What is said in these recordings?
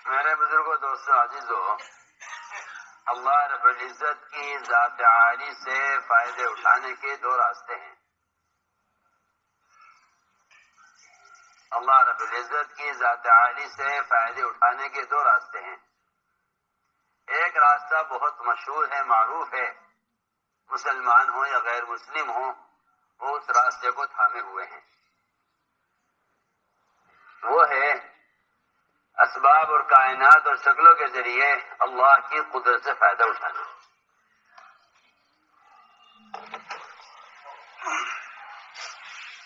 میرے بزرگوں، دوستوں، عزیزوں، اللہ رب العزت کی ذات عالی سے فائدے اٹھانے کے دو راستے ہیں۔ اللہ رب العزت کی ذات عالی سے فائدے اٹھانے کے دو راستے ہیں۔ ایک راستہ بہت مشہور ہے، معروف ہے، مسلمان ہوں یا غیر مسلم ہوں وہ اس راستے کو تھامے ہوئے ہیں۔ وہ ہے اسباب اور کائنات اور شکلوں کے ذریعے اللہ کی قدرت سے فائدہ اٹھانا۔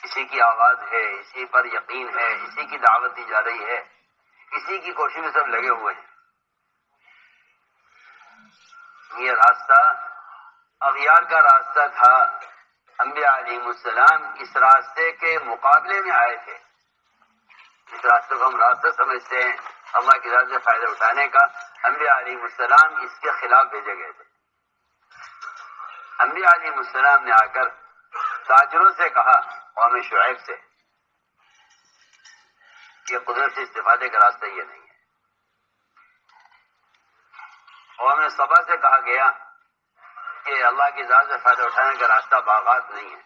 اسی کی آواز ہے، اسی پر یقین ہے، اسی کی دعوت دی جا رہی ہے، اسی کی کوشش میں سب لگے ہوئے ہیں۔ یہ راستہ اغیار کا راستہ تھا، انبیاء علیہ السلام اس راستے کے مقابلے میں آئے تھے۔ اس راستے کو ہم راستہ سمجھتے ہیں اللہ کی ذات سے فائدہ اٹھانے کا۔ انبیاء علیہ السلام اس کے خلاف بھیجے گئے تھے۔ انبیاء علیہ السلام نے آ کر تاجروں سے کہا، قوم شعیب سے، کہ قدرت سے استفادے کا راستہ یہ نہیں ہے۔ قوم سبا سے کہا گیا کہ اللہ کی ذات سے فائدہ اٹھانے کا راستہ باغات نہیں ہے۔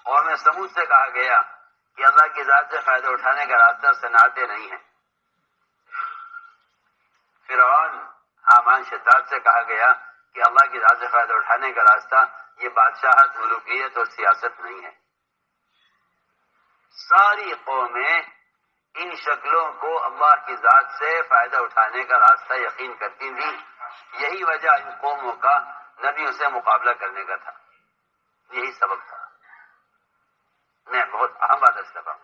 قوم سمود سے کہا گیا کہ اللہ کی ذات سے فائدہ اٹھانے کا راستہ صنعتیں نہیں ہیں۔ فرعون، حامان، شداد سے کہا گیا کہ اللہ کی ذات سے فائدہ اٹھانے کا راستہ یہ بادشاہت، ملوکیت اور سیاست نہیں ہے۔ ساری قومیں ان شکلوں کو اللہ کی ذات سے فائدہ اٹھانے کا راستہ یقین کرتی تھی۔ یہی وجہ ان قوموں کا نبیوں سے مقابلہ کرنے کا تھا، یہی سبب تھا۔ میں بہت اہم بات اس دفعہ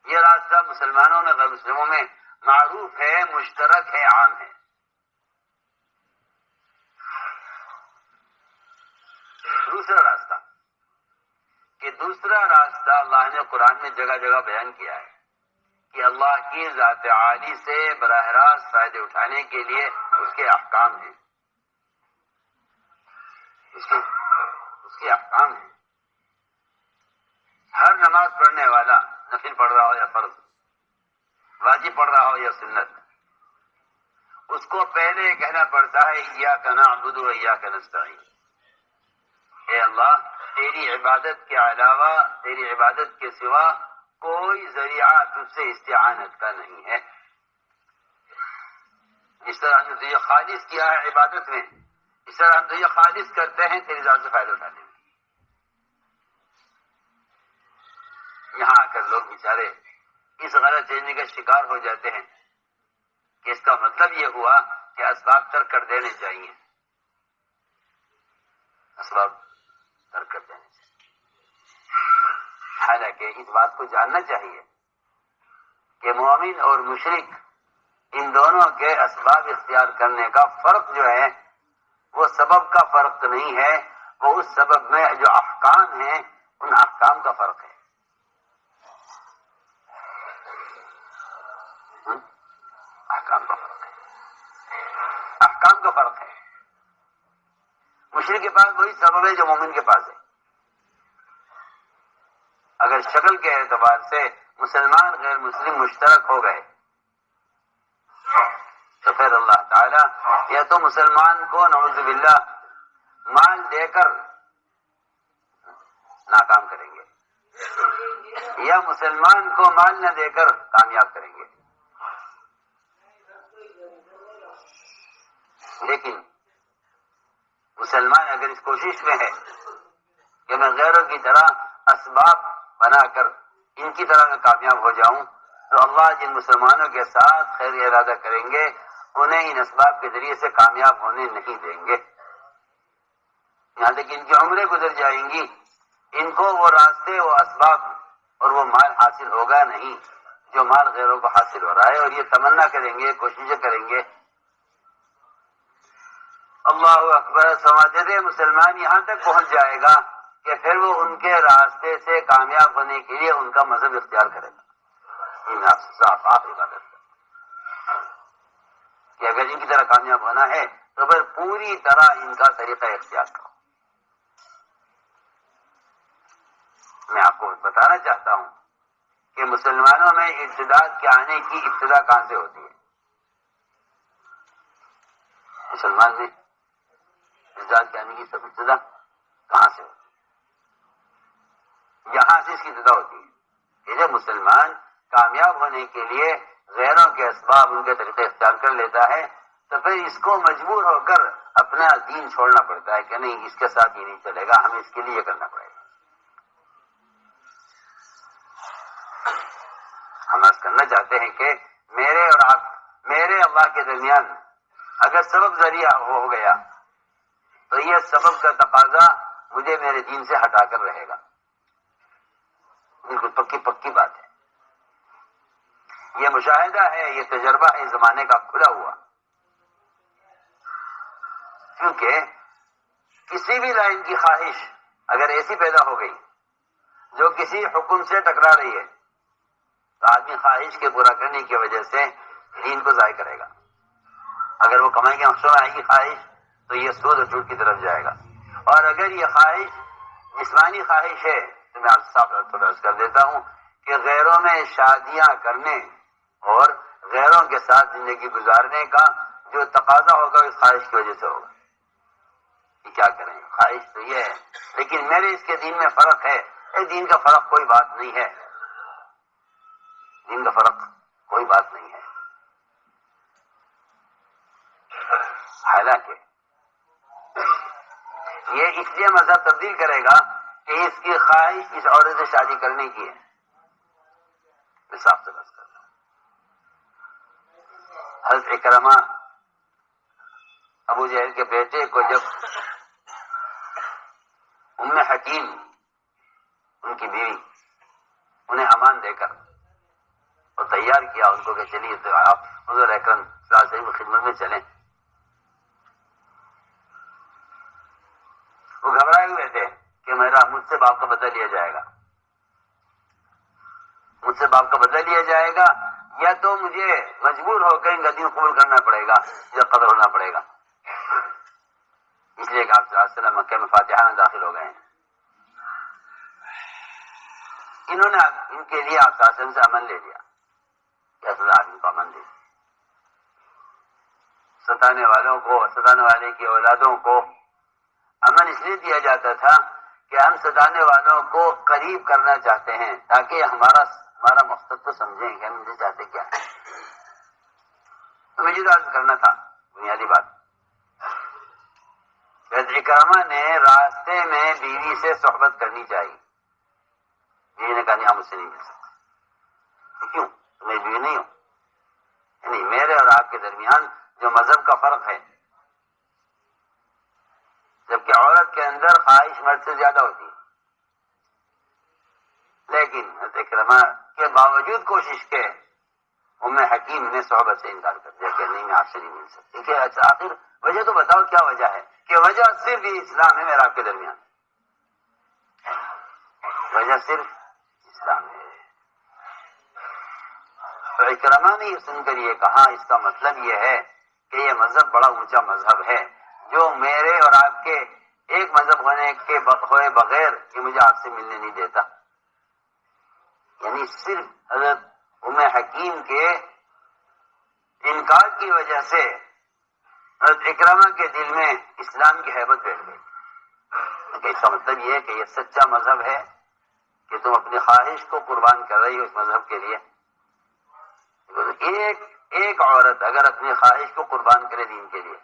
یہ راستہ مسلمانوں میں غیر مسلموں میں معروف ہے، مشترک ہے، عام ہے۔ دوسرا راستہ اللہ نے قرآن میں جگہ جگہ بیان کیا ہے کہ اللہ کی ذات عالی سے براہ راست فائدے اٹھانے کے لیے اس کے احکام ہیں، اس کے احکام ہیں۔ ہر نماز پڑھنے والا، نفل پڑھ رہا ہو یا فرض، واجب پڑھ رہا ہو یا سنت، اس کو پہلے کہنا پڑتا ہے ایاک نعبد و ایاک نستعین، اے اللہ تیری عبادت کے علاوہ، تیری عبادت کے سوا کوئی ذریعہ تجھ سے استعانت کا نہیں ہے۔ جس طرح ہم نے تجھے خالص کیا ہے عبادت میں، اس طرح ہم تجھے خالص کرتے ہیں تیری ذات سے فائدہ اٹھانے میں۔ یہاں آ کر لوگ بیچارے اس غلط فہمی کا شکار ہو جاتے ہیں کہ اس کا مطلب یہ ہوا کہ اسباب ترک کر دینے چاہیے، اسباب ترک کر دینے چاہیے۔ حالانکہ اس بات کو جاننا چاہیے کہ مومن اور مشرک ان دونوں کے اسباب اختیار کرنے کا فرق جو ہے وہ سبب کا فرق نہیں ہے، وہ اس سبب میں جو احکام ہیں ان احکام کا فرق ہے۔ احکام کا فرق ہے، احکام کا فرق ہے۔ مشرک کے پاس وہی سبب ہے جو مومن کے پاس ہے۔ اگر شکل کے اعتبار سے مسلمان غیر مسلم مشترک ہو گئے تو پھر اللہ تعالیٰ یا تو مسلمان کو نعوذ باللہ مال دے کر ناکام کریں گے یا مسلمان کو مال نہ دے کر کامیاب کریں گے۔ لیکن مسلمان اگر اس کوشش میں ہے کہ میں غیروں کی طرح اسباب بنا کر ان کی طرح میں کامیاب ہو جاؤں تو اللہ جن مسلمانوں کے ساتھ خیر ارادہ کریں گے انہیں ان اسباب کے ذریعے سے کامیاب ہونے نہیں دیں گے۔ یہاں تک ان کی عمریں گزر جائیں گی، ان کو وہ راستے، وہ اسباب اور وہ مال حاصل ہوگا نہیں جو مال غیروں کو حاصل ہو رہا ہے، اور یہ تمنا کریں گے، کوششیں کریں گے۔ اللہ اکبر سمجھتے تھے مسلمان یہاں تک پہنچ جائے گا کہ پھر وہ ان کے راستے سے کامیاب ہونے کے لیے ان کا مذہب اختیار کرے گا۔ صاف عبادت کہ اگر ان کی طرح کامیاب ہونا ہے تو پھر پوری طرح ان کا طریقہ اختیار کرو۔ میں آپ کو بتانا چاہتا ہوں کہ مسلمانوں میں ارتداد کے آنے کی ابتدا کہاں سے ہوتی ہے؟ مسلمان میں ارتداد کے آنے کی سب ابتدا کہاں سے ہوتی ہے؟ یہاں سے اس کی ابتدا ہوتی ہے کہ جب مسلمان کامیاب ہونے کے لیے غیروں کے اسباب ان کے طریقے اختیار کر لیتا ہے تو پھر اس کو مجبور ہو کر اپنا دین چھوڑنا پڑتا ہے کہ نہیں اس کے ساتھ یہ نہیں چلے گا، ہمیں اس کے لیے کرنا پڑے گا۔ ہم عرض کرنا چاہتے ہیں کہ میرے اور آپ، میرے اللہ کے درمیان اگر سبب ذریعہ ہو گیا تو یہ سبب کا تقاضا مجھے میرے دین سے ہٹا کر رہے گا، بالکل پکی بات ہے۔ یہ مشاہدہ ہے، یہ تجربہ ہے زمانے کا کھلا ہوا، کیونکہ کسی بھی لائن کی خواہش اگر ایسی پیدا ہو گئی جو کسی حکم سے ٹکرا رہی ہے تو آدمی خواہش کے پورا کرنے کی وجہ سے دین کو ضائع کرے گا۔ اگر وہ کمائی کے مقصد میں آئے گی خواہش تو یہ سود و جھوٹ کی طرف جائے گا، اور اگر یہ خواہش جسمانی خواہش ہے تو میں آپ صاف تھوڑا عرض کر دیتا ہوں کہ غیروں میں شادیاں کرنے اور غیروں کے ساتھ زندگی گزارنے کا جو تقاضا ہوگا اس خواہش کی وجہ سے ہوگا۔ یہ کیا کریں، خواہش تو یہ ہے، لیکن میرے اس کے دین میں فرق ہے۔ دین کا فرق کوئی بات نہیں ہے، دین کا فرق کوئی بات نہیں ہے۔ حالانکہ یہ اس لیے مذہب تبدیل کرے گا کہ اس کی خواہش اس عورت سے شادی کرنے کی ہے۔ میں صاف سے بات کرتا ہوں، حضرت اکرمہ ابو جہل کے بیٹے کو جب ام حکیم ان کی بیوی انہیں امان دے کر اور تیار کیا ان کو کہ چلیے تو آپ حضور اکرم صلی اللہ علیہ وسلم کی خدمت میں چلیں، وہ گھبرائے ہوئے تھے کہ مجھ سے باپ کا بدلہ لیا جائے گا، مجھ سے باپ کا بدلہ لیا جائے گا، یا تو مجھے مجبور ہو کر ان کا دین قبول کرنا پڑے گا یا قتل ہونا پڑے گا۔ اس لیے کہ آپ صلی اللہ علیہ وسلم مکہ میں فاتحہ میں داخل ہو گئے ہیں۔ انہوں نے ان کے لیے آپ صلی اللہ علیہ وسلم سے امن لے لیا کہ اللہ ان کو امن دے، ستانے والوں کو، ستانے والے کی اولادوں کو امن اس لیے دیا جاتا تھا کہ ہم ستانے والوں کو قریب کرنا چاہتے ہیں تاکہ ہمارا مقصد تو سمجھیں کہ ہم مجھے چاہتے کیا ہے۔ تو مجھے عرض کرنا تھا بنیادی بات، اکرامہ نے راستے میں بیوی سے صحبت کرنی چاہیے، بیوی نے کہا نہیں ہم مجھ سے نہیں مل سکتے۔ کیوں؟ میں بیوی نہیں ہوں، یعنی میرے اور آپ کے درمیان جو مذہب کا فرق ہے، جبکہ عورت کے اندر خواہش مرد سے زیادہ ہوتی ہے، لیکن حضرت اکرمہ کے باوجود کوشش کے ام حکیم نے صحبت سے انکار کر دیا کہ نہیں میں آپ سے نہیں مل سکتی۔ کہ اچھا آخر وجہ تو بتاؤ کیا وجہ ہے؟ کہ وجہ صرف یہ اسلام ہے میرا آپ کے درمیان، وجہ صرف اسلام ہے۔ تو اکرمہ نے یہ سن کر یہ کہا، اس کا مطلب یہ ہے کہ یہ مذہب بڑا اونچا مذہب ہے جو میرے اور آپ کے ایک مذہب ہونے کے ہوئے بغیر یہ مجھے آپ سے ملنے نہیں دیتا۔ یعنی صرف حضرت ام حکیم کے انکار کی وجہ سے حضرت اکرمہ کے دل میں اسلام کی ہیبت بیٹھ گئی۔ اس کا مطلب یہ ہے کہ یہ سچا مذہب ہے کہ تم اپنی خواہش کو قربان کر رہی ہو اس مذہب کے لیے۔ ایک عورت اگر اپنی خواہش کو قربان کرے دین کے لیے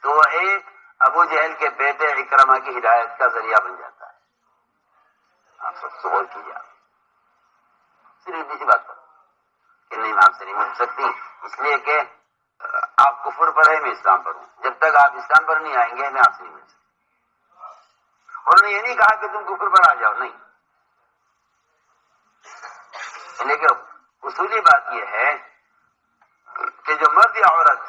تو وہ ایک ابو جہل کے بیٹے اکرمہ کی ہدایت کا ذریعہ بن جاتا ہے۔ آپ سب غور کیجیے، صرف اتنی سی بات پر کہ نہیں میں آپ سے نہیں مل سکتی، اس لیے کہ آپ کفر پر ہے میں اسلام پر ہوں، جب تک آپ اسلام پر نہیں آئیں گے میں آپ سے نہیں مل سکتی۔ انہوں نے یہ نہیں کہا کہ تم کفر پر آ جاؤ، نہیں، لیکن اصولی بات یہ ہے کہ جو مرد یا عورت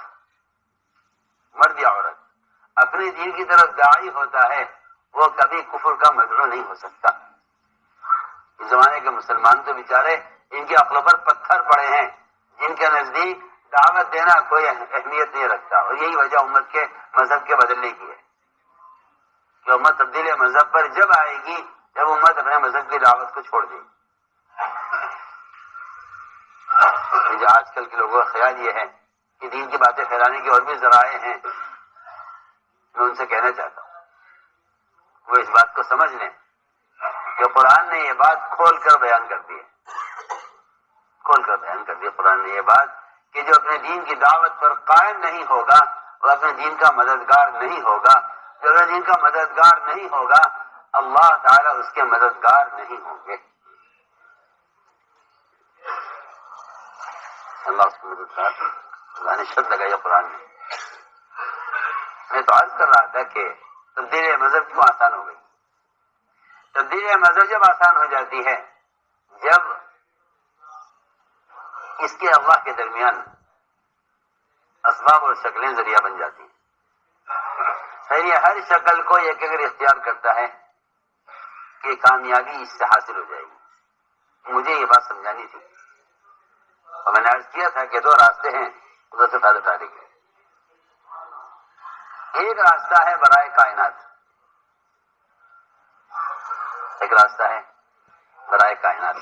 اپنے دین کی طرف داعی ہوتا ہے وہ کبھی کفر کا مدعو نہیں ہو سکتا۔ اس زمانے کے مسلمان تو بیچارے ان کی عقل پر پتھر پڑے ہیں، جن کے نزدیک دعوت دینا کوئی اہمیت نہیں رکھتا، اور یہی وجہ امت کے مذہب کے بدلنے کی ہے کہ امت تبدیل مذہب پر جب آئے گی جب امت اپنے مذہب کی دعوت کو چھوڑ دے گی۔ یہ جو آج کل کے لوگوں کا خیال یہ ہے کہ دین کی باتیں پھیلانے کے اور بھی ذرائع ہیں، میں ان سے کہنا چاہتا ہوں وہ اس بات کو سمجھ لیں کہ قرآن نے یہ بات کھول کر بیان کر دی ہے، کھول کر بیان کر دی قرآن نے یہ بات کہ جو اپنے دین کی دعوت پر قائم نہیں ہوگا وہ اپنے دین کا مددگار نہیں ہوگا، جو اپنے دین کا مددگار نہیں ہوگا اللہ تعالیٰ اس کے مددگار نہیں ہوں گے، اللہ اس کی مددگار اللہ نے شرط لگائی ہے قرآن میں۔ میں تو عرض کر رہا تھا کہ تبدیل مذہب کیوں آسان ہو گئی؟ تبدیل مذہب جب آسان ہو جاتی ہے جب اس کے اللہ کے درمیان اسباب اور شکلیں ذریعہ بن جاتی ہیں۔ خیر یہ ہر شکل کو ایک اگر اختیار کرتا ہے کہ کامیابی اس سے حاصل ہو جائے گی، مجھے یہ بات سمجھانی تھی اور میں نے عرض کیا تھا کہ دو راستے ہیں ادھر سے فائدہ اٹھانے کے۔ ایک راستہ ہے برائے کائنات، ایک راستہ ہے برائے کائنات،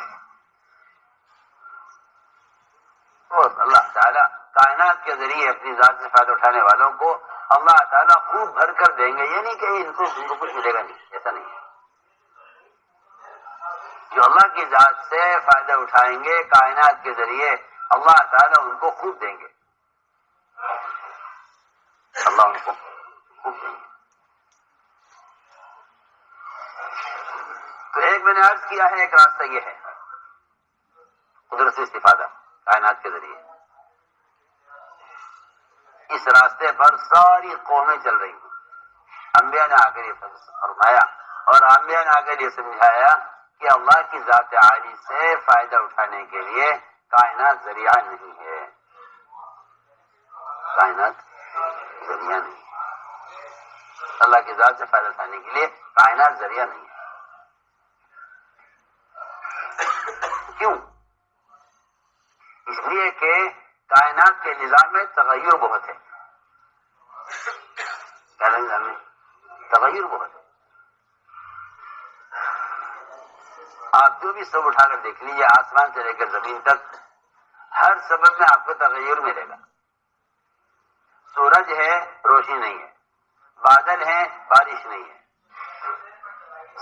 اور اللہ تعالیٰ کائنات کے ذریعے اپنی ذات سے فائدہ اٹھانے والوں کو اللہ تعالیٰ خوب بھر کر دیں گے، یہ نہیں کہ ان کو کچھ ملے گا، نہیں، ایسا نہیں ہے۔ جو اللہ کی ذات سے فائدہ اٹھائیں گے کائنات کے ذریعے اللہ تعالیٰ ان کو خوب دیں گے، اللہ ان کو خوب دیں گے۔ تو ایک میں نے عرض کیا ہے ایک راستہ یہ ہے قدرت سے استفادہ کائنات کے ذریعے، اس راستے پر ساری قومیں چل رہی ہیں، انبیاء نے آ کر یہ فرمایا اور انبیاء نے آ کر یہ سمجھایا کہ اللہ کی ذات عالی سے فائدہ اٹھانے کے لیے کائنات ذریعہ نہیں ہے، کائنات ذریعہ نہیں ہے، اللہ کی ذات سے فائدہ اٹھانے کے لیے کائنات ذریعہ نہیں ہے۔ کیوں؟ اس لیے کہ کائنات کے نظام میں تغیر بہت ہے، نظام میں تغیر بہت ہے۔ آپ جو بھی سب اٹھا کر دیکھ لیجیے آسمان سے لے کر زمین تک ہر سبب میں آپ کو تغیر ملے گا۔ سورج ہے روشنی نہیں ہے، بادل ہے بارش نہیں ہے،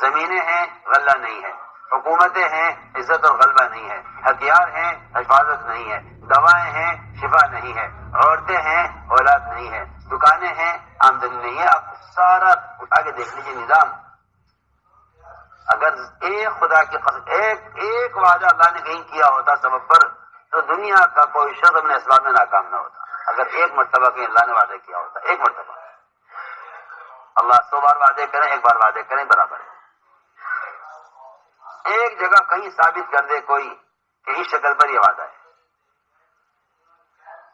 زمینیں ہیں غلہ نہیں ہے، حکومتیں ہیں عزت اور غلبہ نہیں ہے، ہتھیار ہیں حفاظت نہیں ہے، دوائیں ہیں شفا نہیں ہے، عورتیں ہیں اولاد نہیں ہے، دکانیں ہیں آمدنی نہیں ہے۔ آپ سارا اٹھا کے دیکھ لیجیے نظام، اگر ایک خدا کی قسم ایک وعدہ اللہ نے کہیں کیا ہوتا سبب پر تو دنیا کا کوئی شخص اپنے اسباب میں ناکام نہ ہوتا۔ اگر ایک مرتبہ کہیں اللہ نے وعدہ کیا ہوتا، ایک مرتبہ، اللہ 100 بار وعدے کریں ایک بار وعدے کریں برابر ہے۔ ایک جگہ کہیں ثابت کر دے کوئی کہ اس شکل پر یہ وعدہ ہے۔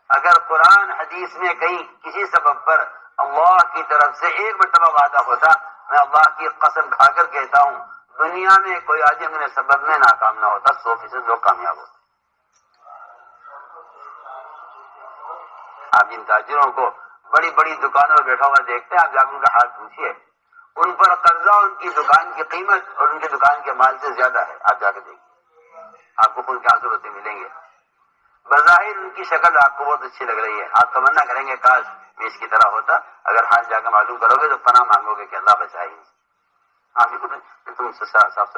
اگر قرآن حدیث میں کہیں کسی سبب پر اللہ کی طرف سے ایک مرتبہ وعدہ ہوتا، میں اللہ کی قسم کھا کر کہتا ہوں دنیا میں کوئی آدمی اپنے سبب میں ناکام نہ ہوتا، 100% لوگ کامیاب ہوتے۔ آپ جن تاجروں کو بڑی بڑی دکانوں پر بیٹھا ہوا دیکھتے ہیں، آپ جا کر ان کا حال پوچھیے، ان پر قرضہ ان کی دکان کی قیمت اور ان کی دکان کے مال سے زیادہ ہے، آپ جا کے دیکھیے، آپ کو خود کے آنسو روتے ملیں گے۔ بظاہر ان کی شکل آپ کو بہت اچھی لگ رہی ہے، آپ تمنا کریں گے کاش میں اس کی طرح ہوتا، اگر حال جا کے معلوم کرو گے تو پناہ مانگو گے کہ اللہ بچائے، آپ ہی کو تم سے صاف صاف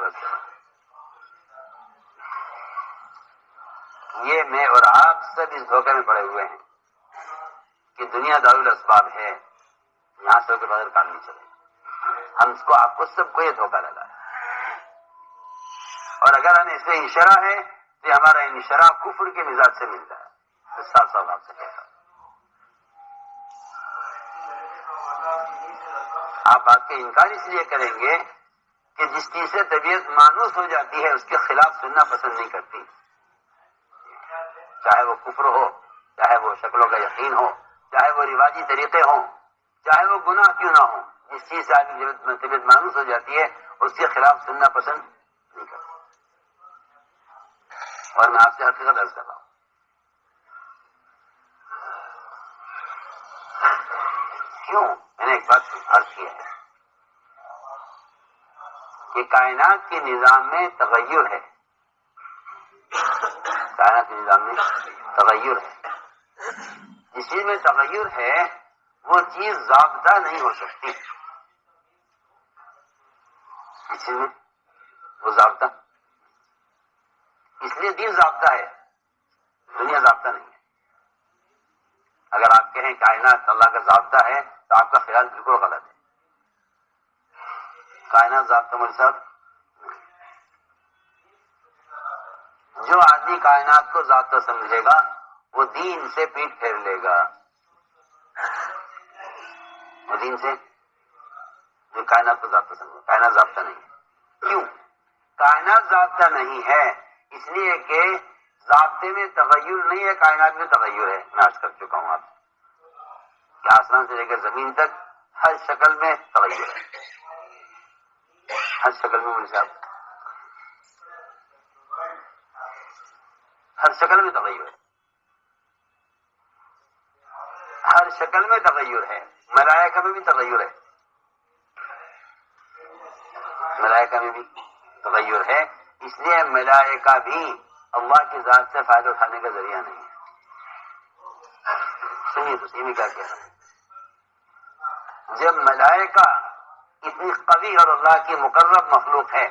یہ میں اور آپ سب اس دھوکے میں پڑے ہوئے ہیں کہ دنیا دارالاسباب ہے، یہاں سے کے بغیر کام نہیں چلے۔ ہم اس کو آپ کو سب کو یہ دھوکہ لگا ہے، اور اگر ہمیں اس میں انشرا ہے تو ہمارا انشرا کفر کے مزاج سے ملتا ہے، تو صاف صاف آپ سے کہتا ہوں۔ آپ بات کا انکار اس لیے کریں گے کہ جس چیز سے طبیعت مانوس ہو جاتی ہے اس کے خلاف سننا پسند نہیں کرتی، چاہے وہ کفر ہو، چاہے وہ شکلوں کا یقین ہو، چاہے وہ رواجی طریقے ہوں، چاہے وہ گناہ کیوں نہ ہو، جس چیز سے آدمی طبیعت مانوس ہو جاتی ہے اس کے خلاف سننا پسند نہیں کرتا۔ اور میں آپ سے حقیقت عرض کر رہا ہوں، کیوں میں نے ایک بات عرض کی ہے کہ کائنات کے نظام میں تغیر ہے، کائنات کے نظام میں تغیر ہے. جس چیز میں تغیر ہے وہ چیز ضابطہ نہیں ہو سکتی. اس چیز میں وہ ضابطہ، اس لیے دین ضابطہ ہے، دنیا ضابطہ نہیں ہے. اگر آپ کہیں کائنات اللہ کا ضابطہ ہے تو آپ کا خیال بالکل غلط ہے. کائنات ضابطہ مول صاحب، جو آدمی کائنات کو ضابطہ سمجھے گا وہ دین سے پیٹ پھیر لے گا. وہ دین سے جو کائنات کو ضابطہ سمجھے، کائنات ضابطہ نہیں ہے. کیوں کائنات ضابطہ نہیں ہے؟ اس لیے کہ ضابطے میں تغیر نہیں ہے، کائنات میں تغیر ہے. میں عرض کر چکا ہوں آپ کہ آسمان سے لے کر زمین تک ہر شکل میں تغیر ہے. ہر شکل میں صاحب، ہر شکل میں تغیر ہے. ہر شکل میں تغیر ہے. ملائکہ میں بھی تغیر ہے، ملائکہ میں بھی تغیر ہے. اس لیے ملائکہ بھی اللہ کی ذات سے فائدہ اٹھانے کا ذریعہ نہیں ہے. سنیے تو صحیح میں کیا کہہ رہا ہے. جب ملائکہ اتنی قوی اور اللہ کی مقرب مخلوق ہے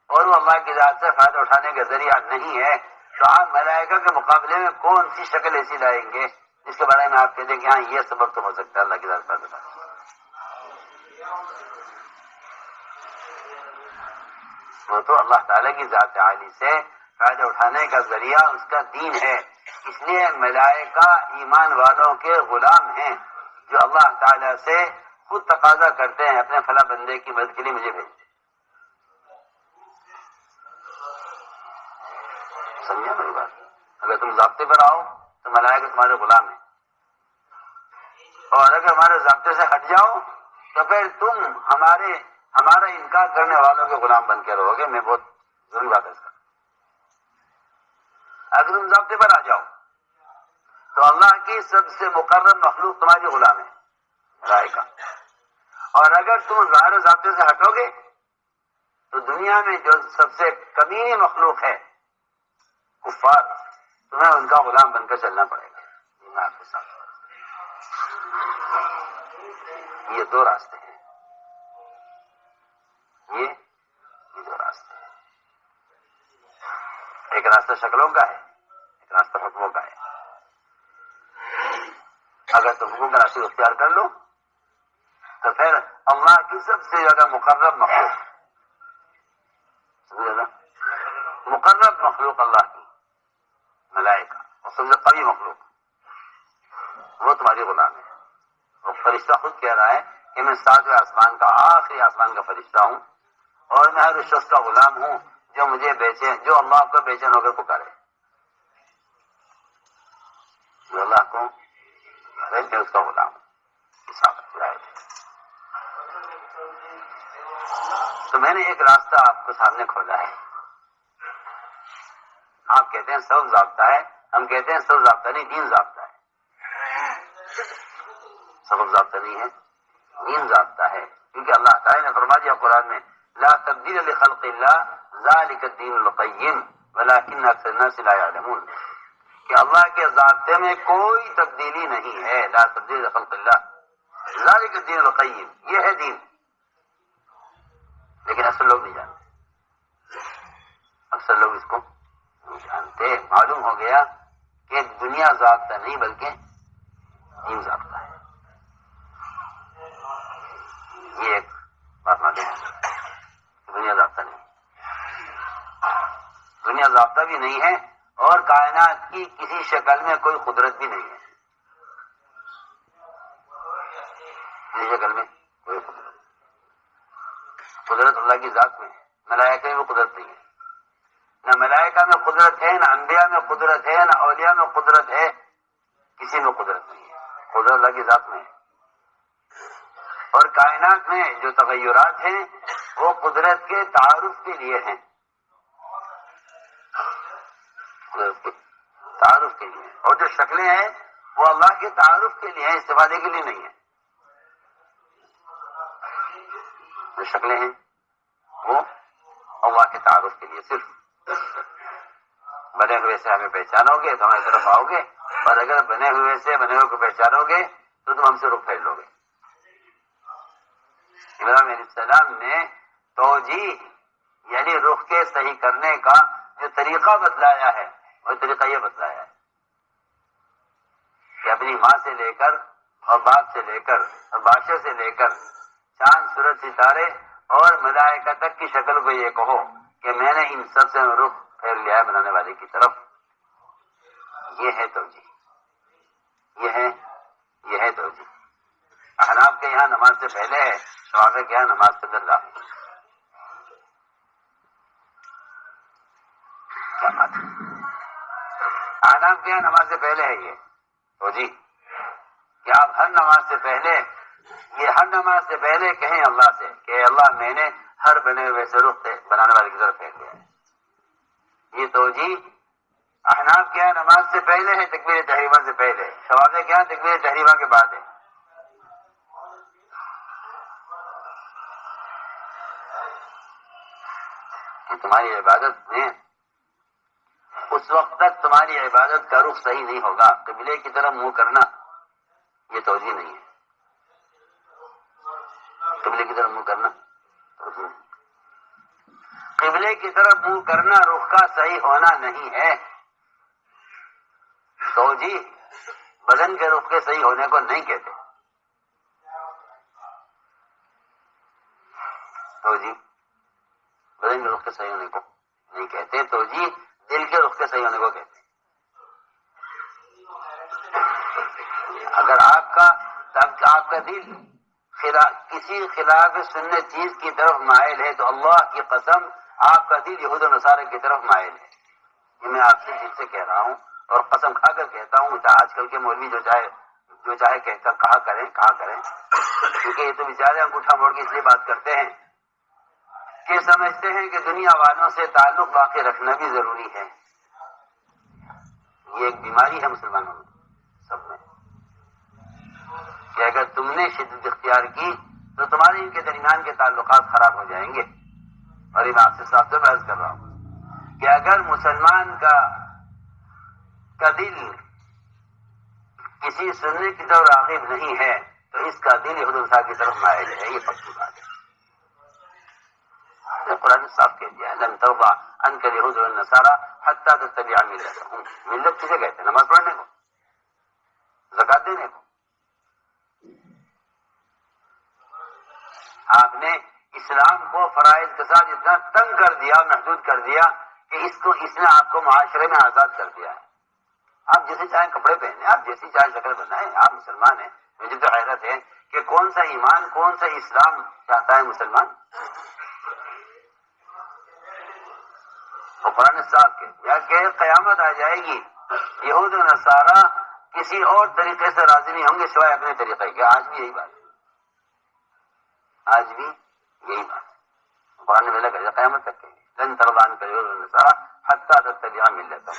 اور وہ اللہ کی ذات سے فائدہ اٹھانے کا ذریعہ نہیں ہے تو آپ ملائکہ کے مقابلے میں کون سی شکل ایسی لائیں گے جس کے بارے میں آپ کہتے ہیں کہ ہاں یہ سبب تو ہو سکتا ہے اللہ کی ذات سے فائدہ اٹھانے. وہ تو اللہ تعالیٰ کی ذات عالی سے فائدہ اٹھانے کا ذریعہ اس کا دین ہے. اس لیے ملائکہ ایمان والوں کے غلام ہیں جو اللہ تعالیٰ سے خود تقاضا کرتے ہیں اپنے فلاں بندے کی مدد کے لیے مجھے بھیج. سمجھا میری بات؟ اگر تم ضابطے پر آؤ تو ملائکہ تمہارے غلام ہیں، اور اگر ہمارے ضابطے سے ہٹ جاؤ تو پھر تم ہمارا انکار کرنے والوں کے غلام بن کے رہو گے. میں بہت ضروری بات ہے اس کا. اگر تم ضابطے پر آ جاؤ تو اللہ کی سب سے مقرر مخلوق تمہاری غلام ہے ملائکہ، اور اگر تم ظاہر ضابطے سے ہٹو گے تو دنیا میں جو سب سے کمینی مخلوق ہے کفار، تمہیں ان کا غلام بن کر چلنا پڑے گا. میں آپ کے ساتھ یہ دو راستے ہیں، یہ دو راستے ہیں. ایک راستہ شکلوں کا ہے، ایک راستہ حکموں کا ہے. اگر تم حکم کا راستہ اختیار کر لو تو پھر اللہ کی سب سے زیادہ مقرب مخلوق، سمجھے نا، مقرب مخلوق اللہ کی ملائکہ، اور سب سے قوی مخلوق وہ تمہاری غلام ہے. اور فرشتہ خود کہہ رہا ہے کہ میں 7ویں آسمان کا آخری آسمان کا فرشتہ ہوں اور میں ہر اس شخص کا غلام ہوں جو مجھے بیچے، جو اللہ کو بیچین ہو کر پکارے، جو اللہ کو میں اس کا غلام ہوں. تو میں نے ایک راستہ آپ کو سامنے کھولا ہے. آپ کہتے ہیں سب ضابطہ ہے، ہم کہتے ہیں سب ضابطہ نہیں، دین ضابطہ ہے. سبب ضابطہ نہیں ہے، دین ضابطہ ہے. کیونکہ اللہ تعالیٰ نے فرما دیا قرآن میں لا تبدیل لخلق اللہ ذلک الدین القیم ولکن اکثر الناس لا یعلمون، کہ اللہ کے ضابطے میں کوئی تبدیلی نہیں ہے. لا تبدیل لخلق اللہ ذلک الدین القیم، یہ ہے دین، لیکن اکثر لوگ نہیں جانتے. اکثر لوگ اس کو نہیں جانتے. معلوم ہو گیا کہ دنیا ضابطہ نہیں بلکہ دین ضابطہ ہے. یہ ایک بات معلوم ہے، دنیا ضابطہ نہیں، دنیا ضابطہ بھی نہیں ہے اور کائنات کی کسی شکل میں کوئی قدرت بھی نہیں ہے. کسی شکل میں کوئی قدرت اللہ کی ذات میں ہے. ملائکہ میں قدرت نہیں ہے، نہ ملائکہ میں قدرت ہے، نہ انبیاء میں قدرت ہے، نہ اولیاء میں قدرت ہے. کسی میں قدرت نہیں ہے، قدرت اللہ کی ذات میں ہے. اور کائنات میں جو تغیرات ہیں وہ قدرت کے تعارف کے لیے ہیں، قدرت کے تعارف کے لیے. اور جو شکلیں ہیں وہ اللہ کے تعارف کے لیے ہیں، استفادے کے لیے نہیں ہیں. جو شکلیں ہیں وہ اللہ کے تعارف کے لیے صرف. بنے ہوئے سے ہمیں پہچانو گے تو ہماری طرف آؤ گے، اور اگر بنے ہوئے سے بنے ہوئے کو پہچانو گے تو تم ہم سے رخ پھیر لو گے۔ ابراہیم علیہ السلام نے توجیہ یعنی رخ کے صحیح کرنے کا جو طریقہ بتلایا ہے وہ طریقہ یہ بتلایا ہے کہ اپنی ماں سے لے کر اور باپ سے لے کر اور بادشاہ سے لے کر چاند سورج ستارے اور ملائکہ تک کی شکل کو یہ کہو کہ میں نے ان سب سے رخ پھیر لیا ہے بنانے والے کی طرف۔ یہ ہے توجیہ، یہ ہے توجیہ۔ احناف کے یہاں نماز سے پہلے ہے، شافعی کے یہاں نماز سے پہلے ہے۔ کیا بات ہے؟ احناف کے یہاں نماز سے پہلے ہے یہ توجیہ کہ آپ ہر نماز سے پہلے، یہ ہر نماز سے پہلے کہیں اللہ سے کہ اللہ میں نے ہر بنے ہوئے سے رخ بنانے والے کی طرف پھیر لیا ہے۔ یہ توجیہ احناف کے یہاں نماز سے پہلے ہے، تکبیر تحریمہ سے پہلے، شافعی کے یہاں تکبیر تحریمہ کے بعد ہے۔ کہ تمہاری عبادت میں اس وقت تک تمہاری عبادت کا رخ صحیح نہیں ہوگا، قبلے کی طرف منہ کرنا یہ توجیہ نہیں ہے۔ قبلے کی طرف منہ کرنا توجیہ نہیں۔ قبلے کی طرف منہ کرنا رخ کا صحیح ہونا نہیں ہے۔ توجیہ بدن کے رخ کے صحیح ہونے کو نہیں کہتے۔ توجیہ بدن کے رخ کے صحیح ہونے کو نہیں کہتے، توجیہ دل کے رخ کے صحیح ہونے کو کہتے۔ اگر آپ کا دل کسی خلاف سنت چیز کی طرف مائل ہے تو اللہ کی قسم آپ کا دل یہود و نصارہ کی طرف مائل ہے۔ یہ میں آپ سے دل سے کہہ رہا ہوں اور قسم کھا کر کہتا ہوں، آج کل کے مولوی جو چاہے کہا کریں کیونکہ یہ تو بیچارے انگوٹھا موڑ کے اس لیے بات کرتے ہیں کہ سمجھتے ہیں کہ دنیا والوں سے تعلق باقی رکھنا بھی ضروری ہے۔ یہ ایک بیماری ہے مسلمانوں میں سب میں کہ اگر تم نے شدت اختیار کی تو تمہارے ان کے درمیان کے تعلقات خراب ہو جائیں گے۔ اور یہ میں آپ سے صاف سے بحث کر رہا ہوں کہ اگر مسلمان کا دل کسی سننے کی طرف راغب نہیں ہے تو اس کا دل یہود و نصارہ کی طرف مائل ہے، یہ پکی بات ہے۔ قرآن صاف کہہ دیا ہے لن ترضى عنك اليهود والنصارى حتى تتبع ملتهم۔ ملت کسے کہتے ہیں؟ نماز پڑھنے کو، زکات دینے کو۔ آپ نے اسلام کو فرائض کے ساتھ اتنا تنگ کر دیا، محدود کر دیا کہ اس نے آپ کو معاشرے میں آزاد کر دیا ہے۔ آپ جیسے چاہیں کپڑے پہنے، آپ جیسی چاہیں شکل بنائیں، آپ مسلمان ہیں۔ مجھے تو حیرت ہے کہ کون سا ایمان، کون سا اسلام چاہتا ہے مسلمان؟ اور قرآن صاحب کے کہ قیامت آ جائے گی، یہود و نصارہ کسی اور طریقے سے راضی نہیں ہوں گے سوائے اپنے طریقے کے۔ آج بھی یہی بات ہے، آج بھی یہی بات ہے۔ قرآن میں لگا قیامت تک کہ لن ترضى عنك اليهود والنصارى حتى تتبع ملتهم،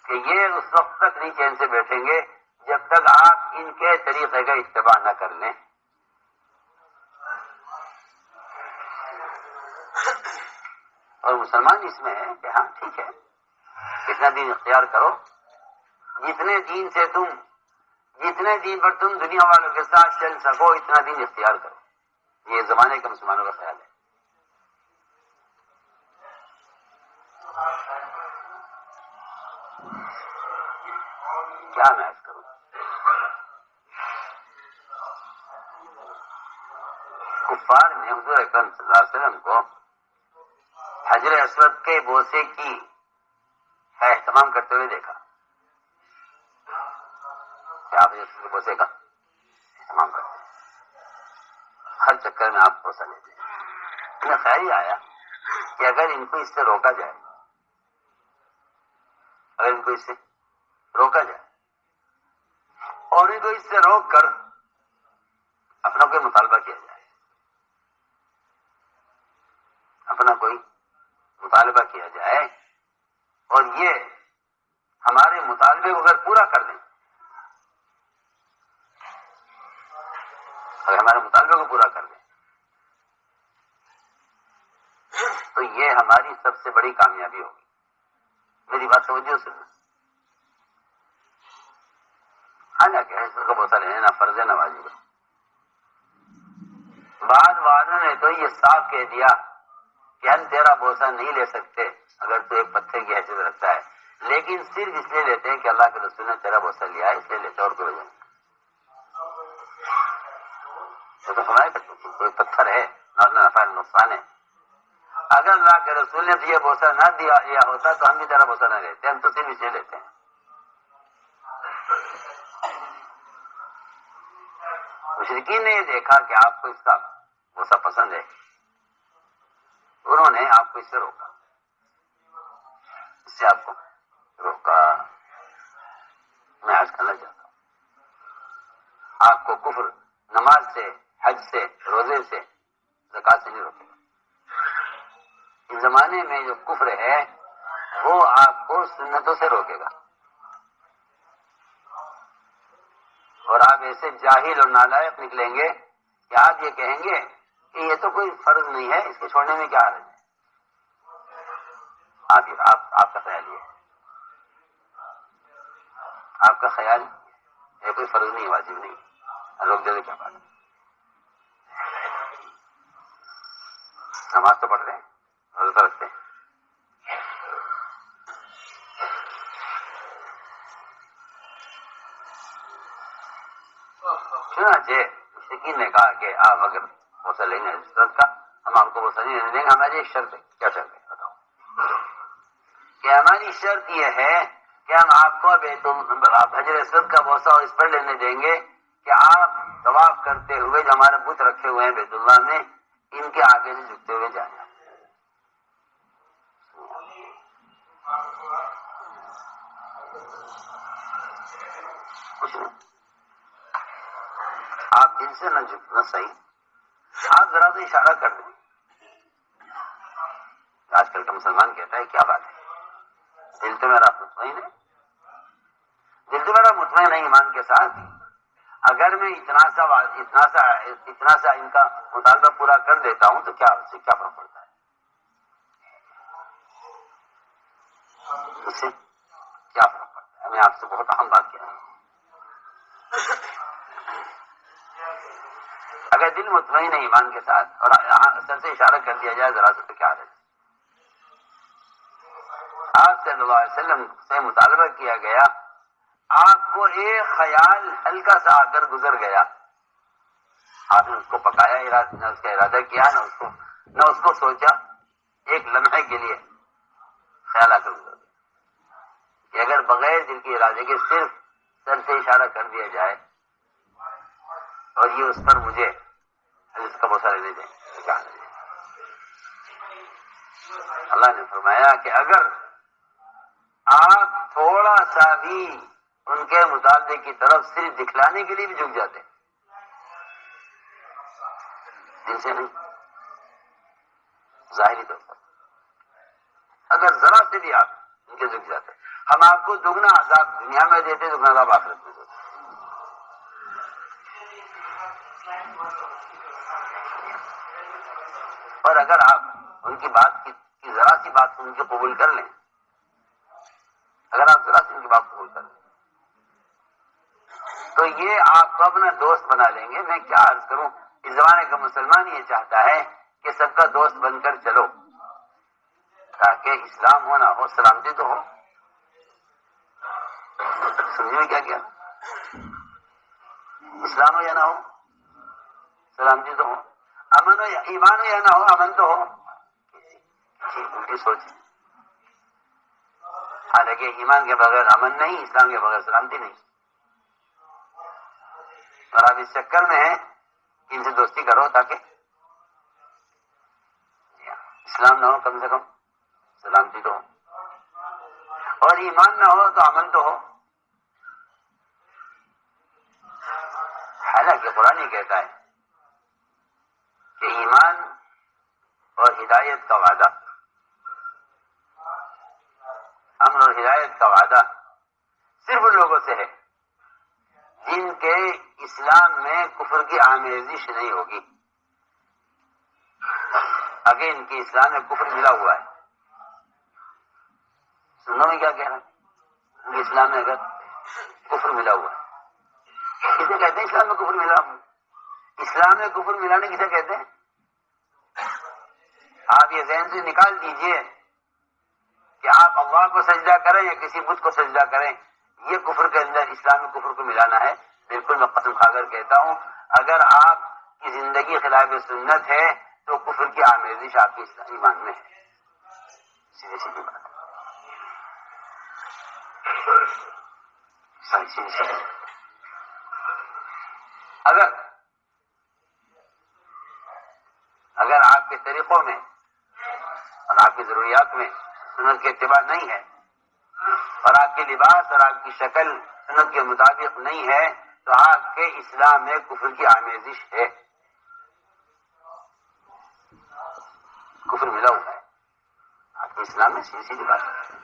کہ یہ اس وقت تک نہیں چین سے بیٹھیں گے جب تک آپ ان کے طریقے کا اتباع نہ کر لیں۔ اور مسلمان اس میں ہے کہ ہاں ٹھیک ہے، کتنا دین اختیار کرو، جتنے دین پر تم دنیا والوں کے ساتھ چل سکو اتنا دین اختیار کرو۔ یہ زمانے کا مسلمانوں کا خیال ہے۔ کیا میں عرض کروں، کفار نے حضور اکرم صلی اللہ علیہ وسلم کو حجر اسود کے بوسے کی اہتمام کرتے ہوئے دیکھا کہ آپ حجر اسود کے بوسے کا اہتمام کرتے ہیں، ہر چکر میں آپ بوسہ لیتے ہیں۔ انہیں خیال ہی آیا کہ اگر ان کو اس سے روکا جائے، اور ان کو اس سے روک کر اپنا کوئی مطالبہ کیا جائے، اپنا کوئی مطالبہ کیا جائے اور یہ ہمارے مطالبے کو اگر پورا کر دیں، اگر ہمارے مطالبے کو پورا کر دیں تو یہ ہماری سب سے بڑی کامیابی ہوگی. میری بات توجہ سننا. حالانکہ اس کا بوسہ لینا نہ فرض ہے نہ واجب ہے. بعض والوں نے تو یہ صاف کہہ دیا کہ ہم تیرا بوسہ نہیں لے سکتے اگر تو ایک پتھر کی حیثیت رکھتا ہے، لیکن صرف اس لیے لیتے ہیں کہ اللہ کے رسول نے تیرا بوسہ لیا ہے اس لیے لیتے، اور کوئی وجہ نہیں. تو سمجھا کہ کوئی پتھر ہے نہ نفع نقصان ہے. اگر اللہ کے رسول نے تو یہ بوسہ نہ دیا ہوتا تو ہم بھی تیرا بوسہ نہ لیتے، ہم تو صرف اسے لیتے ہیں. مشرکین نے یہ دیکھا کہ آپ کو اس کا بوسہ پسند ہے، انہوں نے آپ کو اس سے روکا، اس سے آپ کو روکا. میں آج کرنا چاہتا ہوں آپ کو کفر نماز سے، حج سے، روزے سے، زکات سے نہیں روکے گا. اس زمانے میں جو کفر ہے وہ آپ کو سنتوں سے روکے گا، اور آپ ایسے جاہل اور نالائق نکلیں گے کہ آپ یہ کہیں گے کہ یہ تو کوئی فرض نہیں ہے، اس کو چھوڑنے میں کیا حرج ہے. آپ کا خیال یہ ہے، آپ کا خیال یہ کوئی فرض نہیں، واجب نہیں، روک دے کیا بات ہے. نماز تو پڑھ رہے ہیں، روزہ تو رکھتے ہیں. چنانچہ مشرکین نے کہا کہ آپ اگر بوسہ لیں گے حضرت کا، ہم آپ کو بوسہ نہیں دیں گے. ہماری ایک شرط ہے. کیا شرط ہے بتاؤ؟ کہ ہماری شرط یہ ہے کہ ہم آپ کو حجر اسود کا بوسہ اس پر لینے دیں گے کہ آپ طواف کرتے ہوئے جو ہمارے بت رکھے ہوئے ہیں بیت اللہ میں، ان کے آگے سے جھکتے ہوئے جائیں. کچھ نہیں، آپ دل سے نہ جھکنا صحیح، آپ ذرا تو اشارہ کر دیں. آج کل کا مسلمان کہتا ہے کیا بات ہے، دل تو میرا مطمئن ہے، دل تو میرا مطمئن ہے ایمان کے ساتھ. اگر میں اتنا سا ان کا مطالبہ پورا کر دیتا ہوں تو کیا اس سے کیا فرق پڑتا ہے؟ اس سے کیا فرق پڑتا ہے؟ میں آپ سے بہت اہم بات کہہ رہا ہوں. اگر دل مطمئن ہے ایمان کے ساتھ اور سر سے اشارہ کر دیا جائے ذرا سے تو کیا ہے؟ آپ صلی اللہ علیہ وسلم سے مطالبہ کیا گیا، آپ کو ایک خیال ہلکا سا آ کر گزر گیا، آپ نے اس کو پکایا، نہ اس کا ارادہ کیا، نہ اس کو سوچا. ایک لمحے کے لیے خیال آ کر گزر گیا کہ اگر بغیر دل کے ارادے کے صرف سر سے اشارہ کر دیا جائے اور یہ اس پر مجھے اس کا بوسہ لینے دیں تو کیا کریں؟ اللہ نے فرمایا کہ اگر آپ تھوڑا سا بھی ان کے مطالبے کی طرف صرف دکھلانے کے لیے بھی جھک جاتے، دل سے نہیں، ظاہری طور پر اگر ذرا سے بھی آپ ان کے جھک جاتے، ہم آپ کو دگنا عذاب دنیا میں دیتے، دگنا عذاب آخرت میں دیتے. اور اگر آپ ان کی بات کی ذرا سی بات ان کی قبول کر لیں، اگر آپ ذرا سی ان کی بات قبول کر لیں تو یہ آپ کو اپنا دوست بنا لیں گے. میں کیا عرض کروں، اس زمانے کا مسلمان یہ چاہتا ہے کہ سب کا دوست بن کر چلو تاکہ اسلام ہو نہ ہو سلامتی تو ہو. سمجھو کیا کیا، اسلام ہو یا نہ ہو سلامتی تو ہو، امن ہو یا ایمان ہو یا نہ ہو امن تو ہو. ان کی سوچ، حالانکہ ایمان کے بغیر امن نہیں، اسلام کے بغیر سلامتی نہیں. اور آپ اس چکر میں ہیں کہ ان سے دوستی کرو تاکہ اسلام نہ ہو کم سے کم سلامتی تو ہو، اور ایمان نہ ہو تو امن تو ہو. حالانکہ قرآن یہ کہتا ہے کہ ایمان اور ہدایت کا وعدہ، امن اور ہدایت کا وعدہ صرف ان لوگوں سے ہے جن کے اسلام میں کفر کی آمیزش نہیں ہوگی. آگے ان کے اسلام میں کفر ملا ہوا ہے. سنو میں کیا کہہ رہا ہے؟ ان کے اسلام میں اگر کفر ملا ہوا ہے، کسے کہتے ہیں اسلام میں کفر ملا ہوا؟ اسلام میں کفر ملانے کسے کہتے ہیں؟ آپ یہ ذہن سے نکال دیجئے کہ آپ اللہ کو سجدہ کریں یا کسی بت کو سجدہ کریں، یہ کفر کے اندر اسلام میں کفر کو ملانا ہے. بالکل میں قسم کھا کر کہتا ہوں، اگر آپ کی زندگی خلاف سنت ہے تو کفر کی آمیزش آپ کے ایمان میں ہے. سیدھی سیدھی بات ہے. اگر آپ کے طریقوں میں اور آپ کی ضروریات میں سنت کے اتباع نہیں ہے اور آپ کے لباس اور آپ کی شکل سنت کے مطابق نہیں ہے تو آپ کے اسلام میں کفر کی آمیزش ہے. کفر ملا ہوا ہے آپ کے اسلام میں. سیدھی بات ہے.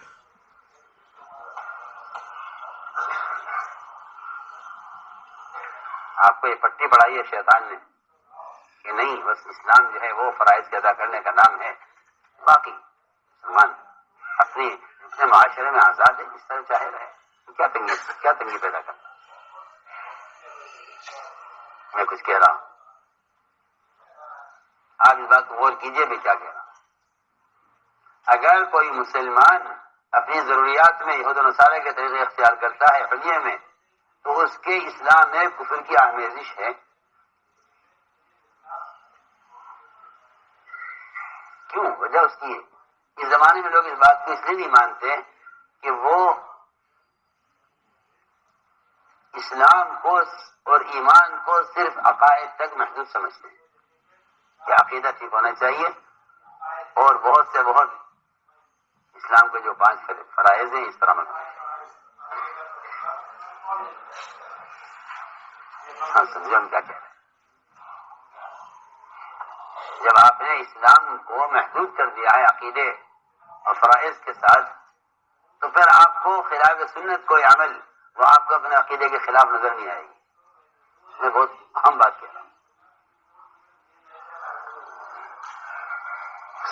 آپ کو یہ پٹی پڑھائی ہے شیطان نے کہ نہیں بس اسلام جو ہے وہ فرائض کے ادا کرنے کا نام ہے، باقی مسلمان اپنے معاشرے میں آزاد ہے، جس طرح چاہے رہے. کیا تنگی پیدا کرنا. میں کچھ کہہ رہا ہوں، آپ اس بات کو غور کیجئے بھی کیا کہہ رہا ہوں. اگر کوئی مسلمان اپنی ضروریات میں یہود و نصارہ کے طریقے اختیار کرتا ہے حلیے میں تو اس کے اسلام میں کفر کی آمیزش ہے. کیوں؟ وجہ اس کی ہے. اس زمانے میں لوگ اس بات کو اس لیے نہیں مانتے کہ وہ اسلام کو اور ایمان کو صرف عقائد تک محدود سمجھتے ہیں کہ عقیدہ ٹھیک ہونا چاہیے اور بہت سے بہت اسلام کے جو 5 فرائض ہیں اس طرح مت. ہاں سمجھو ہم کیا کہہ رہے ہیں. جب آپ نے اسلام کو محدود کر دیا ہے عقیدے اور فرائض کے ساتھ تو پھر آپ کو خلاف سنت کوئی عمل وہ آپ کو اپنے عقیدے کے خلاف نظر نہیں آئے گی. میں بہت اہم بات کہہ رہا ہوں،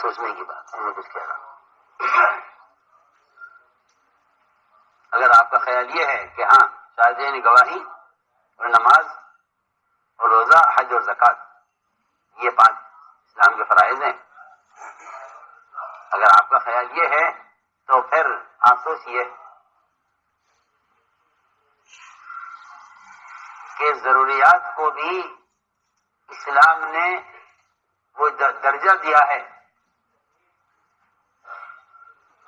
سوچنے کی بات ہے. میں کچھ کہہ رہا ہوں. اگر آپ کا خیال یہ ہے کہ ہاں شاہدین گواہی اور نماز اور روزہ حج اور زکوٰۃ یہ 5 اسلام کے فرائض ہیں، اگر آپ کا خیال یہ ہے تو پھر آپ سوچیے کہ ضروریات کو بھی اسلام نے وہ درجہ دیا ہے.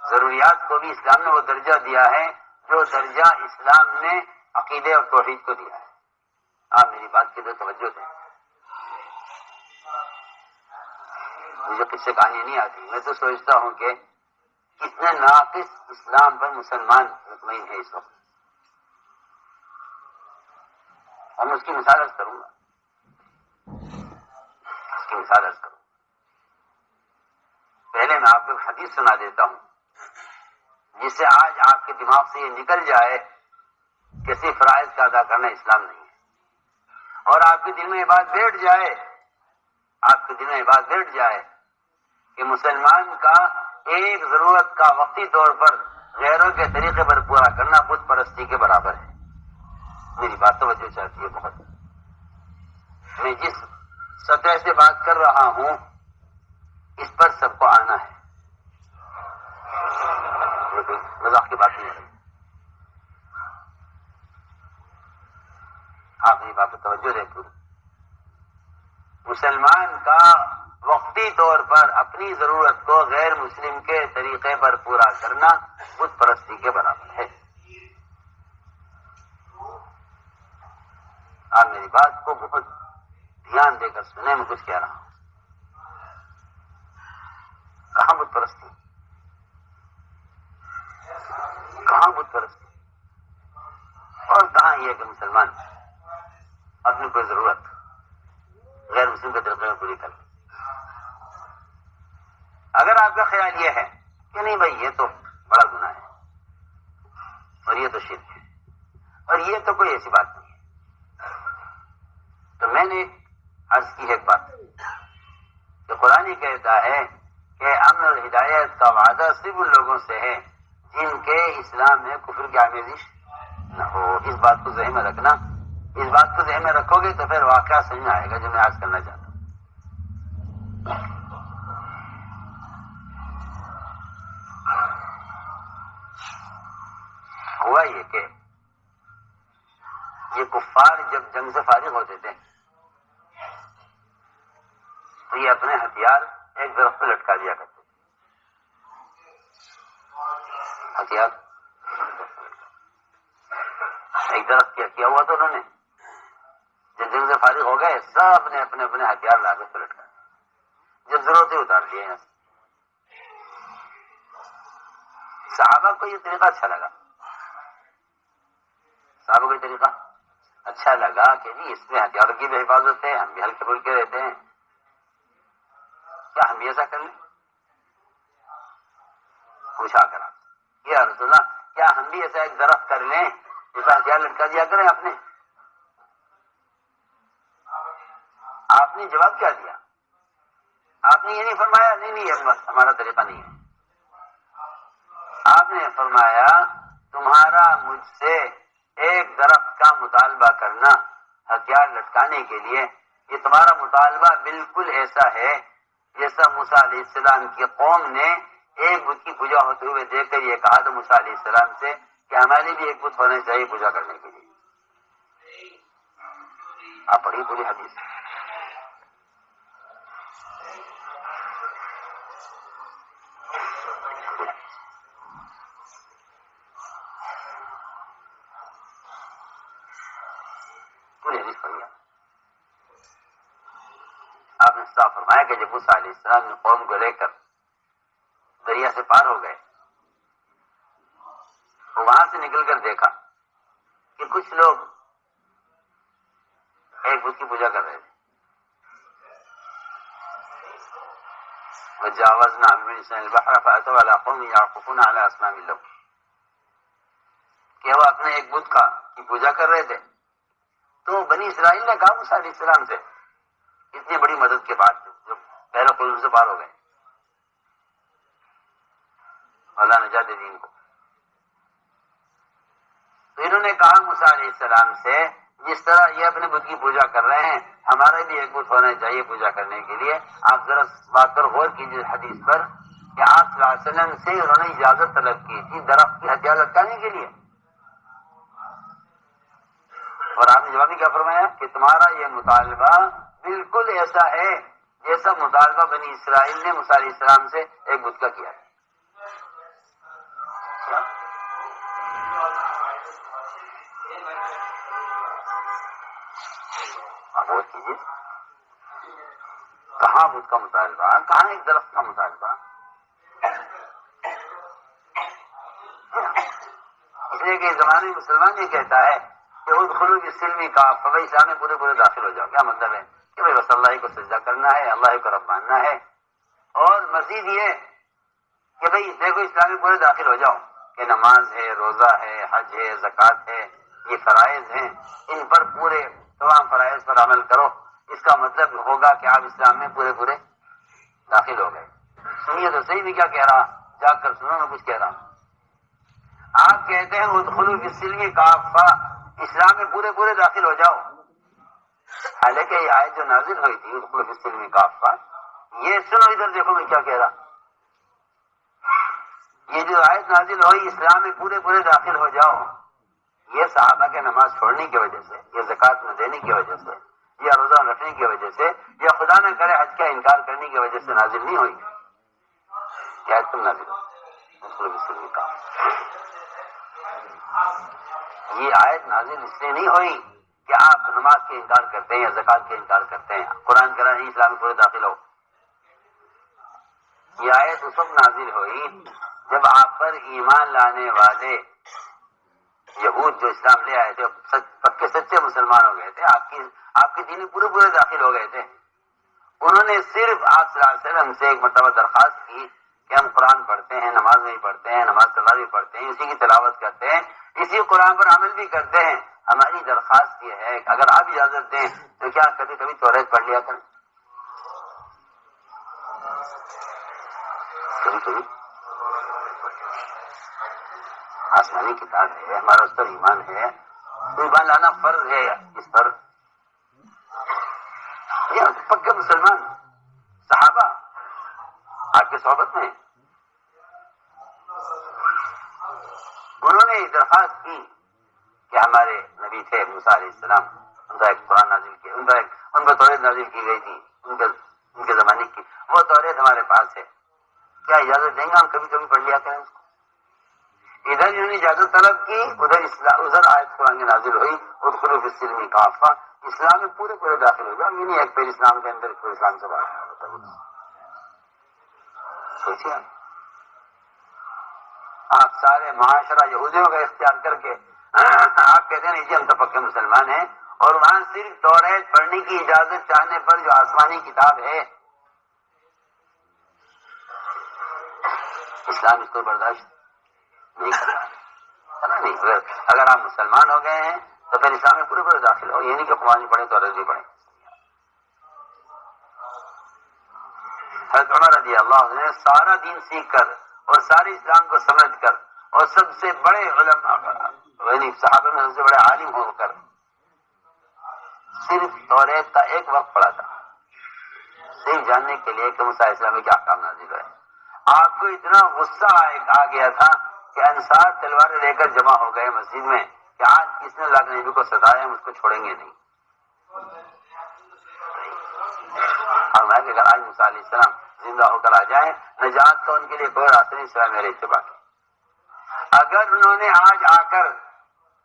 ضروریات کو بھی اسلام نے وہ درجہ دیا ہے جو درجہ اسلام نے عقیدے اور توحید کو دیا ہے. آپ میری بات کی تو توجہ دیں. مجھے قصے کہانی نہیں آتی. میں تو سوچتا ہوں کہ کتنے ناقص اسلام پر مسلمان مطمئن ہے اس وقت. اور میں اس کی مثال عرض کروں گا. پہلے میں آپ کو ایک حدیث سنا دیتا ہوں جس سے آج آپ کے دماغ سے یہ نکل جائے کہ صرف فرائض کا ادا کرنا اسلام نہیں ہے، اور آپ کے دل میں یہ بات بیٹھ جائے کہ مسلمان کا ایک ضرورت کا وقتی طور پر غیروں کے طریقے پر پورا کرنا بت پرستی کے برابر ہے. میری بات توجہ چاہتی ہے بہت. میں جس سطح سے بات کر رہا ہوں اس پر سب کو آنا ہے. مذاق کی بات نہیں ہے. آپ میری بات پر توجہ دیں پوری. مسلمان کا وقتی طور پر اپنی ضرورت کو غیر مسلم کے طریقے پر پورا کرنا بت پرستی کے برابر ہے. آپ میری بات کو بہت دھیان دے کر سنیں. میں کچھ کہہ رہا ہوں. کہاں بت پرستی، کہاں بت پرستی، اور کہاں یہ کہ مسلمان اپنی کوئی ضرورت غیر مسلم کے طریقے میں پوری کر لے. اگر آپ کا خیال یہ ہے کہ نہیں بھائی یہ تو بڑا گناہ ہے اور یہ تو شرک ہے اور یہ تو کوئی ایسی بات نہیں ہے، تو میں نے عرض کی ہے ایک بات کہ قرآن ہی کہتا ہے کہ امن اور ہدایت کا وعدہ صرف ان لوگوں سے ہے جن کے اسلام میں کفر کی آمیزش نہ ہو. اس بات کو ذہن میں رکھنا. اس بات کو ذہن میں رکھو گے تو پھر واقعہ سمجھ میں آئے گا جو میں آج کرنا چاہتا ہوں. ہوا یہ کہ یہ کفار جب جنگ سے فارغ ہوتے تھے تو یہ اپنے ہتھیار ایک درخت پہ لٹکا دیا کرتے تھے. ہتھیار ایک درخت کیا ہوا تو انہوں نے جب جنگ سے فارغ ہو گئے سب نے اپنے اپنے ہتھیار لا کے پلٹ کر جب ضرورت ہی اتار دیے. صحابہ کو یہ طریقہ اچھا لگا. صحابہ کو یہ طریقہ اچھا لگا کہ جی اس میں ہتھیاروں کی بھی حفاظت ہے, ہم بھی ہلکے پھلکے رہتے ہیں, کیا ہم بھی ایسا کر لیں؟ پوچھا کرا یا رسول اللہ کیا ہم بھی ایسا ایک درخت کر لیں جس کا ہتھیار لٹکا دیا کریں. آپ نے جواب کیا دیا؟ آپ نے یہ نہیں فرمایا نہیں یہ ہمارا طریقہ نہیں ہے. آپ نے فرمایا تمہارا مجھ سے ایک درخت کا مطالبہ کرنا ہتھیار لٹکانے کے لیے, یہ تمہارا مطالبہ بالکل ایسا ہے جیسا موسیٰ علیہ السلام کی قوم نے ایک بت کی پوجا ہوتے ہوئے دیکھ کر یہ کہا تھا موسیٰ علیہ السلام سے کہ ہمارے بھی ایک بت ہونا چاہیے پوجا کرنے کے لیے. آپ پڑھی پوری حدیث. پوری حدیث پڑھی. آپ نے صاف فرمایا کہ جب موسیٰ علیہ السلام نے قوم کو لے کر دریا سے پار ہو گئے تو وہاں سے نکل کر دیکھا کہ کچھ لوگ ایک بت کی پوجا کر رہے تھے. وجاوزنا ببني البحر فأتوا على قوم يعكفون على أصنام لهم, کہ وہ اپنے ایک بت کی پوجا کر رہے تھے. تو بنی اسرائیل نے کہا موسیٰ علیہ السلام سے اتنی بڑی مدد کے بعد جب پہلے قلوب سے پار ہو گئے, اللہ نجات دے دین کو, تو انہوں نے کہا موسیٰ علیہ السلام سے جس طرح یہ اپنے بت کی پوجا کر رہے ہیں ہمارے بھی ایک بت ہونا چاہیے پوجا کرنے کے لیے. آپ ذرا بات پر غور کیجیے حدیث پر کہ آپ صلی اللہ علیہ وسلم سے انہوں نے اجازت طلب کی تھی درخت کی ہتھیار لٹکانے کے لیے, اور آپ نے جواب میں کیا فرمایا کہ تمہارا یہ مطالبہ بالکل ایسا ہے جیسا مطالبہ بنی اسرائیل نے موسیٰ علیہ السلام سے ایک بت کا کیا ہے. غور کیجیے کہاں بت کا مطالبہ, کہاں ایک درخت کا مطالبہ. اس لیے کہ اس زمانے میں مسلمان یہ کہتا ہے کہ ادخلوا فی السلم کافہ, بھائی اسلام میں پورے داخل ہو جاؤ. کیا مطلب ہے کہ بھائی بس اللہ کو سجدہ کرنا ہے, اللہ کو رب ماننا ہے, اور مزید یہ کہ بھائی دیکھو اسلام میں پورے داخل ہو جاؤ کہ نماز ہے, روزہ ہے, حج ہے, زکوٰۃ ہے, یہ فرائض ہیں, ان پر پورے تمام فرائض پر عمل کرو. اس کا مطلب ہوگا کہ آپ اسلام میں پورے داخل ہو گئے. سنیے تو صحیح بھی کیا کہہ رہا, جا کر سنو میں کچھ کہہ رہا ہوں. آپ کہتے ہیں ادخلوا فی السلم کافہ, اسلام میں پورے داخل ہو جاؤ. حالانکہ یہ آیت جو نازل ہوئی تھی ادخلوا فی السلم کافہ, یہ سنو ادھر دیکھو میں کیا کہہ رہا. یہ جو آیت نازل ہوئی اسلام میں پورے داخل ہو جاؤ, یہ صحابہ کے نماز چھوڑنے کی وجہ سے, یہ زکوٰۃ نہ دینے کی وجہ سے, یا روزہ رکھنے کی وجہ سے, یا خدا نہ کرے حج کا انکار کرنے کی وجہ سے نازل نہیں ہوئی. کیا تم نازل یہ آیت نازل اس لیے نہیں ہوئی کہ آپ نماز کے انکار کرتے ہیں یا زکوٰۃ کے انکار کرتے ہیں, قرآن کہہ رہا نہیں اسلام میں پورے داخل ہو. یہ آیت اس وقت نازل ہوئی جب آپ پر ایمان لانے والے یہود جو اسلام لے آئے تھے, پکے سچے مسلمان ہو گئے تھے, آپ کے دین میں پورے داخل ہو گئے تھے. انہوں نے صرف آپ صلی اللہ علیہ وسلم سے ایک مرتبہ درخواست کی کہ ہم قرآن پڑھتے ہیں, نماز نہیں پڑھتے ہیں, نماز قضا بھی پڑھتے ہیں, اسی کی تلاوت کرتے ہیں, اسی قرآن پر عمل بھی کرتے ہیں. ہماری درخواست یہ ہے کہ اگر آپ اجازت دیں تو کیا کبھی توریت پڑھ لیا کریں. کبھی کبھی آسمانی کتاب ہے، ہمارا اس پر ایمان ہے، ایمان لانا فرض ہے اس پر. یہ پکے مسلمان صحابہ آپ کی صحبت میں انہوں نے درخواست کی کہ ہمارے نبی تھے موسیٰ علیہ السلام، ان کا ایک قرآن نازل کیا، ان کو توریت نازل کی گئی تھی ان کے زمانے کی، وہ توریت ہمارے پاس ہے، کیا اجازت دیں گے ہم کبھی کبھی پڑھ لیا کریں اس کو؟ ادھر انہوں نے اجازت طلب کی، ادھر آیت قرآن کی نازل ہوئی ادخلوا فی السلم کافہ، اسلام میں پورے داخل ہو جاؤ، یہ نہیں ایک پیر اسلام کے اندر پورے اسلام سے باہر. سوچیے آپ سارے معاشرہ یہودیوں کا اختیار کر کے آپ کہتے ہیں جی ہم تو پکے مسلمان ہیں، اور وہاں صرف توریت پڑھنے کی اجازت چاہنے پر جو آسمانی کتاب ہے اسلام اس کو برداشت نہیں کرتا. نہیں، اگر آپ مسلمان ہو گئے ہیں تو پھر اسلام میں پورے داخل ہو، یہ نہیں کہ قرآن پڑھیں تو عربی پڑھیں. حضرت عمر رضی اللہ عنہ نے سارا دین سیکھ کر اور سارے اسلام کو سمجھ کر اور سب سے بڑے علماء یعنی صحابہ میں سب سے بڑے عالم ہو کر صرف توریت کا ایک وقت پڑھا تھا، صرف جاننے کے لیے کہ موسیٰ علیہ السلام میں کیا احکام نازل ہے. آپ کو اتنا غصہ آ گیا تھا کہ انصار تلواریں لے کر جمع ہو گئے مسجد میں کہ آج کس نے اللہ کے نبی کو ستایا ہم اس کو چھوڑیں گے نہیں. اور میں کہ اگر آج موسیٰ علیہ السلام زندہ ہو کر آ جائیں، نجات تو ان کے لیے کوئی راستہ نہیں سوائے میرے اتباع کے. اگر انہوں نے آج آ کر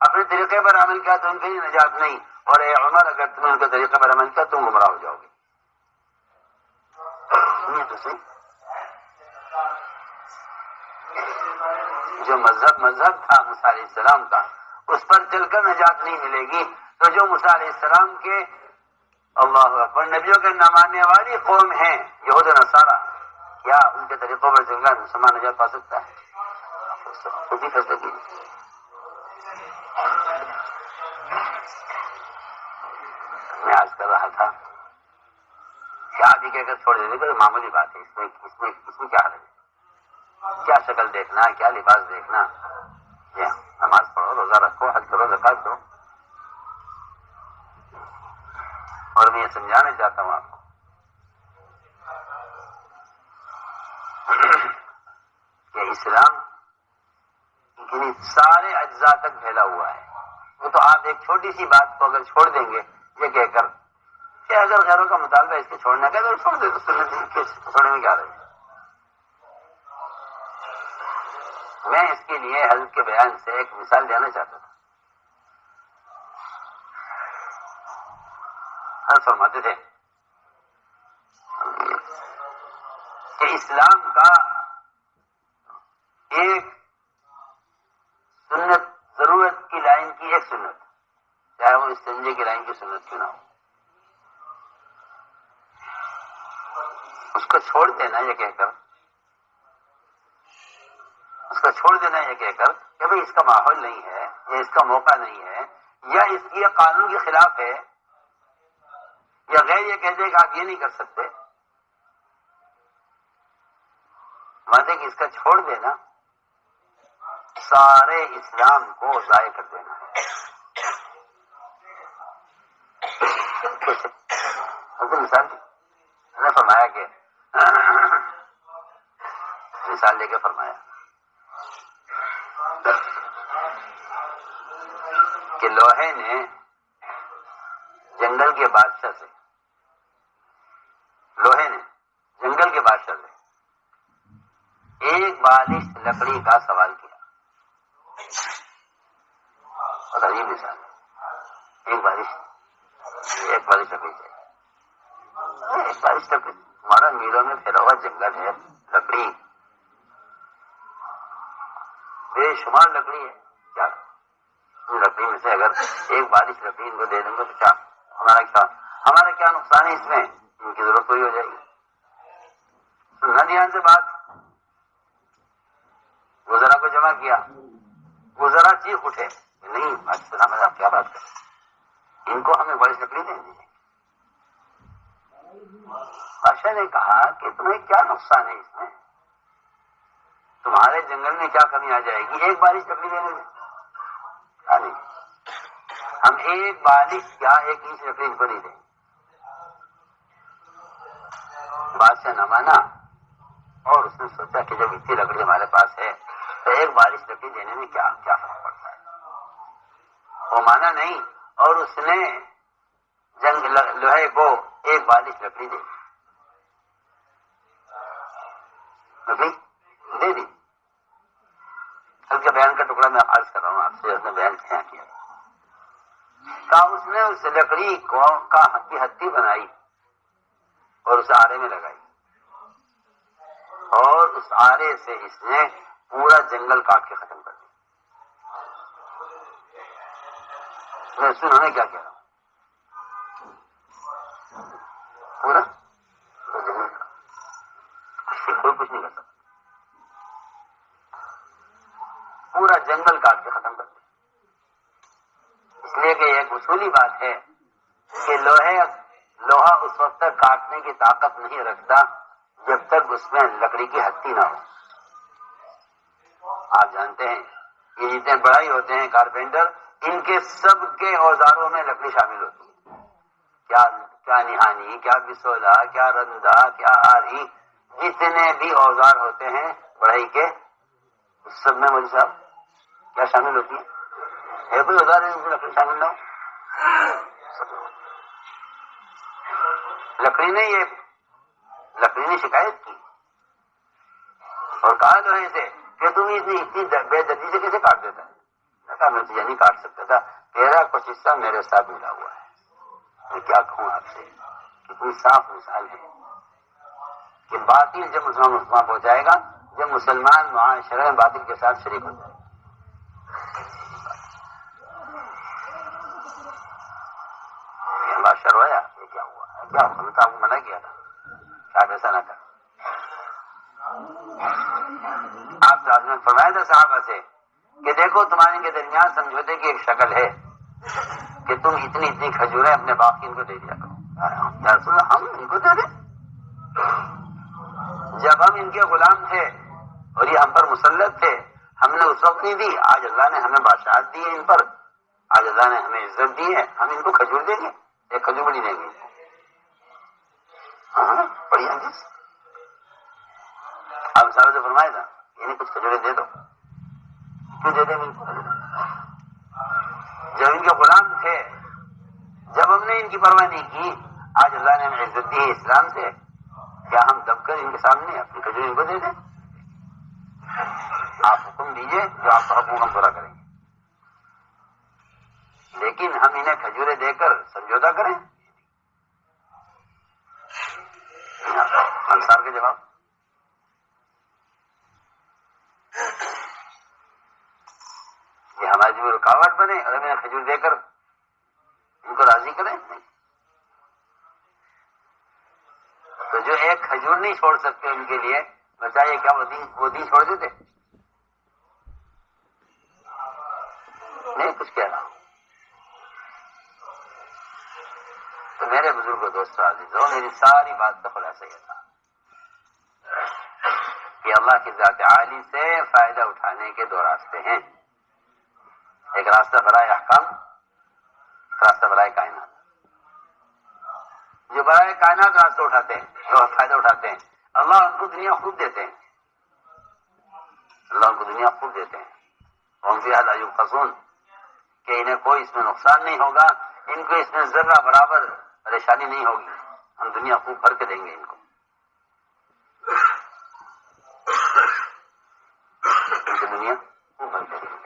اپنے طریقے پر عمل کیا تو ان کے لیے نجات نہیں، اور اے عمر اگر تم نے ان کے طریقے پر عمل کیا تم گمراہ ہو جاؤ گے. سنیے تو صحیح، جو مذہب تھا موسیٰ علیہ السلام کا اس پر چل کر نجات نہیں ملے گی، تو جو موسیٰ علیہ السلام کے اللہ اکبر نبیوں کے نہ ماننے والی قوم ہیں یہود و نصارہ، کیا ان کے طریقوں پر چل کر مسلمان نجات پا سکتا ہے؟ خود ہی فیصلہ کیجیے. میں آج کر رہا تھا کہ آپ یہ کہہ کر چھوڑ دیتے کوئی معمولی بات ہے، اس میں کیا حل ہے؟ کیا شکل دیکھنا، کیا لباس دیکھنا، نماز پڑھو، روزہ رکھو، حج کرو، زکات دو. اور میں یہ سمجھانا چاہتا ہوں آپ کو کہ اسلام یعنی سارے اجزاء تک پھیلا ہوا ہے. وہ تو آپ ایک چھوٹی سی بات کو اگر چھوڑ دیں گے یہ کہہ کر کہ اگر غیروں کا مطالبہ اس کے چھوڑنے کا تو چھوڑ دے، تو سنت کے چھوڑنے میں کیا رہے. میں اس کے لیے حضرت کے بیان سے ایک مثال دینا چاہتا تھا. حضرت فرماتے تھے کہ اسلام کا ایک سنت، ضرورت کی لائن کی ایک سنت، چاہے وہ استنجے کی لائن کی سنت کیوں نہ ہو، اس کو چھوڑ دینا یہ کہہ کر، اس کو چھوڑ دینا یہ کہہ کر کہ بھئی اس کا ماحول نہیں ہے یا اس کا موقع نہیں ہے یا اس کی قانون کے خلاف ہے یا غیر یہ کہہ دے کہ آپ یہ نہیں کر سکتے، مانے کہ اس کا چھوڑ دینا سارے اسلام کو ضائع کر دینا ہے. مثال نے فرمایا کہ مثال لے کے فرمایا کہ لوہے نے جنگل کے بادشاہ سے ایک بالش لکڑی کا سوال کیا. اور عجیب مثال ہے، ایک بالش لکڑی چاہیے، ایک بالش لکڑی، ہمارا میلوں میں پھیلا ہوا جنگل ہے، لکڑی بے شمار لکڑی ہے، کیا لکڑی میں سے اگر ایک بالش لکڑی ان کو دے دیں گے تو کیا ہمارا کیا نقصان ہے اس میں؟ ان کی ضرورت پوری ہو جائے گی. سننا دھیان سے بات. وزرا کو جمع کیا، وزرا چیخ اٹھے نہیں السلام آپ کیا بات کریں، ان کو ہمیں بڑی لکڑی دیں گے. بادشاہ نے کہا کہ تمہیں کیا نقصان ہے اس میں؟ تمہارے جنگل میں کیا کمی آ جائے گی ایک بارش لکڑی دینے میں؟ نہیں، ہم ایک بارش کیا 1 انچ لکڑی ان کو نہیں دیں. بادشاہ نہ مانا اور اس نے سوچا کہ جب اتنی لکڑی ہمارے پاس ہے تو ایک بارش لکڑی دینے میں کیا فرق پڑتا ہے. وہ مانا نہیں اور اس نے لوہے کو 1 بارش لکڑی دے دی. ہلکے بیان کا ٹکڑا میں عرض کر رہا ہوں آپ سے، اس نے بیان کیا اس نے اس لکڑی کو کا ہتھی بنائی اور اسے آرے میں لگائی اور اس آرے سے اس نے پورا جنگل کاٹ کے ختم کر دیا. میں سنوں نے کیا کہہ رہا ہوں، پورا جنگل کوئی کچھ نہیں کر سکتا، پورا جنگل کاٹ کے ختم کر دیا. اس لیے کہ ایک اصولی بات ہے کہ لوہا اس وقت تک کاٹنے کی طاقت نہیں رکھتا جب تک اس میں لکڑی کی ہتھی نہ ہو. آپ جانتے ہیں یہ جتنے بڑائی ہوتے ہیں کارپینٹر، ان کے سب کے اوزاروں میں لکڑی شامل ہوتی ہے. کیا نہانی، کیا بسولا، کیا رندا، کیا آری، جتنے بھی اوزار ہوتے ہیں بڑھائی کے، اس سب میں مودی صاحب کیا شامل ہوتی ہے؟ کوئی اوزار ہے جس میں لکڑی شامل نہ ہو؟ لکڑی نے شکایت کی اور کہا لوہے سے کہ تم اتنی بے دردی سے کیسے کاٹ دیتا ہے؟ کہا میں تجھے نہیں کاٹ سکتا تھا، تیرا کچھ حصہ میرے ساتھ ملا ہوا ہے. میں کیا کہوں آپ سے، کتنی صاف مثال ہے کہ باطل جب مسلمان پہنچائے گا جب مسلمان معاشرے میں باطل کے ساتھ شریک ہو جائے گا. یہ بادشاہ رویا، یہ کیا ہوا ہے؟ کیا ہم تو آپ کو منع کیا تھا کہ آپ ایسا نہ کریں. آپ نے فرمایا تھا صحابہ سے کہ دیکھو تمہارے کے درمیان سمجھوتے کی ایک شکل ہے کہ تم اتنی کھجوریں اپنے باپ کی ان کو دے دیا کرو. ہم ان کو دے دیں؟ جب ہم ان کے غلام تھے اور یہ ہم پر مسلط تھے ہم نے اس وقت نہیں دی. آج اللہ نے ہمیں بادشاہت دی ہے ان پر، آج اللہ نے ہمیں عزت دی ہے، ہم ان کو کھجور دیں گے؟ ایک کھجور بڑی دیں گے. ہاں بڑی حدیث آپ صاحب سے فرمایا تھا انہیں کچھ کھجوریں دے دو. کیوں دے دیں ان کو؟ جب ان کے غلام تھے، جب ہم نے ان کی پرواہ نہیں کی، آج اللہ نے ہمیں عزت دی ہے اسلام سے، کیا ہم دب کر ان کے سامنے اپنی کھجور ان کو دے دیں؟ آپ حکم دیجئے جو آپ کا حکم ہم پورا کریں گے، لیکن ہم انہیں کھجوریں دے کر سمجھوتا کریں؟ انصار کے جواب یہ ہماری جو رکاوٹ بنے اور ہمیں کھجور دے کر ان کو راضی کریں. تو جو ایک کھجور نہیں چھوڑ سکتے ان کے لیے بچائیے کیا وہ دین چھوڑ دیتے؟ نہیں کچھ کہہ رہا ہوں. تو میرے بزرگ دوستوں عزیزوں، میری ساری بات کا خلاصہ یہ تھا کہ اللہ کی ذات عالی سے فائدہ اٹھانے کے 2 راستے ہیں. ایک راستہ برائے احکام، ایک راستہ برائے کائنات. جو برائے کائنات راستہ اٹھاتے ہیں، جو فائدہ اٹھاتے ہیں، اللہ ان کو دنیا خوب دیتے ہیں. اللہ ان کو دنیا خوب دیتے ہیں. ہم فیہا لا یبخسون کہ انہیں کوئی اس میں نقصان نہیں ہوگا، ان کو اس میں ذرہ برابر پریشانی نہیں ہوگی. ہم دنیا خوب بھر کے دیں گے ان کو. ان کو دنیا خوب بھر کے دیں گے.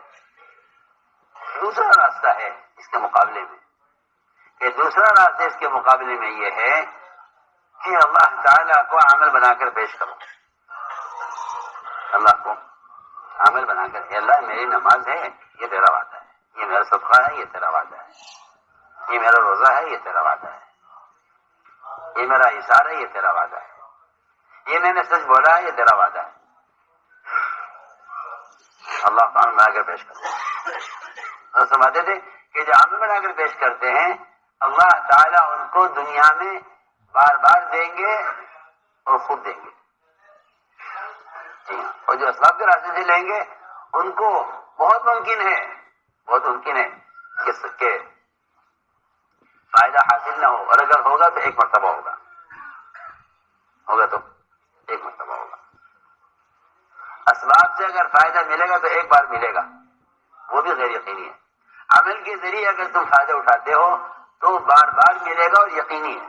دوسرا راستہ ہے اس کے مقابلے میں کہ دوسرا راستہ اس کے مقابلے میں یہ ہے کہ اللہ تعالیٰ کو عمل بنا کر پیش کرو. اللہ کو عمل بنا کر، اے اللہ میری نماز ہے یہ تیرا وعدہ ہے، یہ میرا صدقہ ہے یہ تیرا وعدہ ہے، یہ میرا روزہ ہے یہ تیرا وعدہ ہے، یہ میرا احسان ہے یہ تیرا وعدہ ہے، یہ میں نے سچ بولا ہے یہ تیرا وعدہ ہے. اللہ کو عمل بنا کر پیش کرو. اور سمجھتے تھے کہ جو عمل بنا کر پیش کرتے ہیں اللہ تعالیٰ ان کو دنیا میں بار بار دیں گے اور خود دیں گے. جی ہاں، اور جو اسباب کے راستے سے لیں گے ان کو بہت ممکن ہے کہ فائدہ حاصل نہ ہو، اور اگر ہوگا تو ایک مرتبہ ہوگا تو ایک مرتبہ ہوگا۔ اسباب سے اگر فائدہ ملے گا تو ایک بار ملے گا، وہ بھی غیر یقینی ہے۔ عمل کے ذریعے اگر تم فائدہ اٹھاتے ہو تو بار بار ملے گا اور یقینی ہے۔